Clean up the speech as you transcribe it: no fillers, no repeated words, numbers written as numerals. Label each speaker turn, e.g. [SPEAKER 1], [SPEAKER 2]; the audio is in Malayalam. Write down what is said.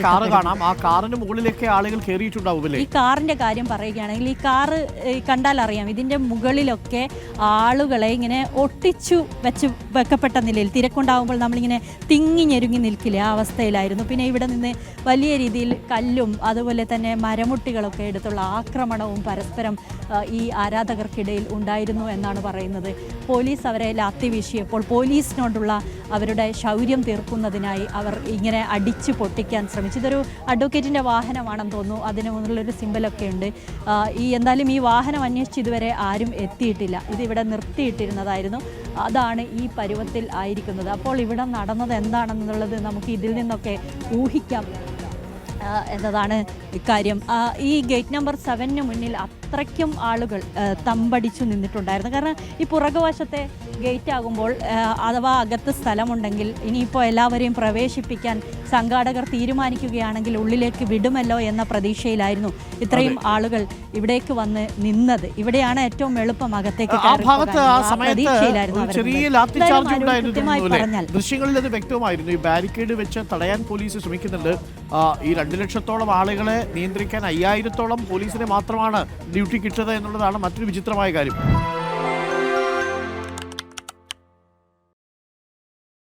[SPEAKER 1] കാറ് കാണാം. ആ കാറിന് മുകളിലേക്ക് ആളുകൾ കയറിയിട്ടുണ്ടാവും.
[SPEAKER 2] ഈ കാറിന്റെ കാര്യം പറയുകയാണെങ്കിൽ ഈ കാറ് കണ്ടാൽ അറിയാം, ഇതിന്റെ മുകളിലൊക്കെ ആളുകളെ ഇങ്ങനെ ഒട്ടിച്ചു വെക്കപ്പെട്ട നിലയിൽ, തിരക്കുണ്ടാകുമ്പോൾ നമ്മളിങ്ങനെ തിങ്ങി ഞെരുങ്ങി നിൽക്കില്ല, ആ അവസ്ഥയിലായിരുന്നു. പിന്നെ ഇവിടെ നിന്ന് വലിയ രീതിയിൽ കല്ലും അതുപോലെ തന്നെ മരമുട്ടികളൊക്കെ എടുത്തുള്ള ആക്രമണവും പരസ്പരം ഈ ആരാധകർക്കിടയിൽ ഉണ്ടായിരുന്നു എന്നാണ് പറയുന്നത്. പോലീസ് അവരെ ലാത്തി വീശിയപ്പോൾ പോലീസിനോടുള്ള അവരുടെ ശൗര്യം തീർക്കുന്നതിനായി അവർ ഇങ്ങനെ അടിച്ചു പൊട്ടിക്കാൻ ശ്രമിച്ചു. ഇതൊരു അഡ്വക്കേറ്റിൻ്റെ വാഹനമാണെന്ന് തോന്നുന്നു, അതിന് മുന്നിലൊരു സിമ്പലൊക്കെ ഉണ്ട്. എന്തായാലും ഈ വാഹനം അന്വേഷിച്ച് ഇതുവരെ ആരും എത്തിയിട്ടില്ല. ഇതിവിടെ നിർത്തിയിട്ടിരുന്നതായിരുന്നു. അതാണ് ഈ പരുവത്തിൽ ആയിരിക്കുന്നത്. അപ്പോൾ ഇവിടെ നടന്നത് എന്താണെന്നുള്ളത് നമുക്ക് ഇതിൽ നിന്നൊക്കെ ഊഹിക്കാം എന്നതാണ് ഇക്കാര്യം. ഈ ഗേറ്റ് നമ്പർ 7 മുന്നിൽ അത്രയ്ക്കും ആളുകൾ തമ്പടിച്ചു നിന്നിട്ടുണ്ടായിരുന്നു. കാരണം ഈ പുറകുവശത്തെ ഗേറ്റ് ആകുമ്പോൾ അഥവാ അകത്ത് സ്ഥലമുണ്ടെങ്കിൽ ഇനിയിപ്പോൾ എല്ലാവരെയും പ്രവേശിപ്പിക്കാൻ സംഘാടകർ തീരുമാനിക്കുകയാണെങ്കിൽ ഉള്ളിലേക്ക് വിടുമല്ലോ എന്ന പ്രതീക്ഷയിലായിരുന്നു ഇത്രയും ആളുകൾ ഇവിടേക്ക് വന്ന് നിന്നത്. ഇവിടെയാണ് ഏറ്റവും എളുപ്പം അകത്തേക്ക് പ്രതീക്ഷയിലായിരുന്നു.
[SPEAKER 1] ദൃശ്യങ്ങളിൽ അത് വ്യക്തമായിരുന്നു. ഈ ബാരിക്കേഡ് വെച്ച് തടയാൻ പോലീസ് ശ്രമിക്കുന്നുണ്ട്. ഈ 2 ലക്ഷത്തോളം ആളുകളെ നിയന്ത്രിക്കാൻ 5000-ഓളം പോലീസിനെ മാത്രമാണ് ഡ്യൂട്ടി കിട്ടുന്നത് എന്നുള്ളതാണ് മറ്റൊരു വിചിത്രമായ കാര്യം.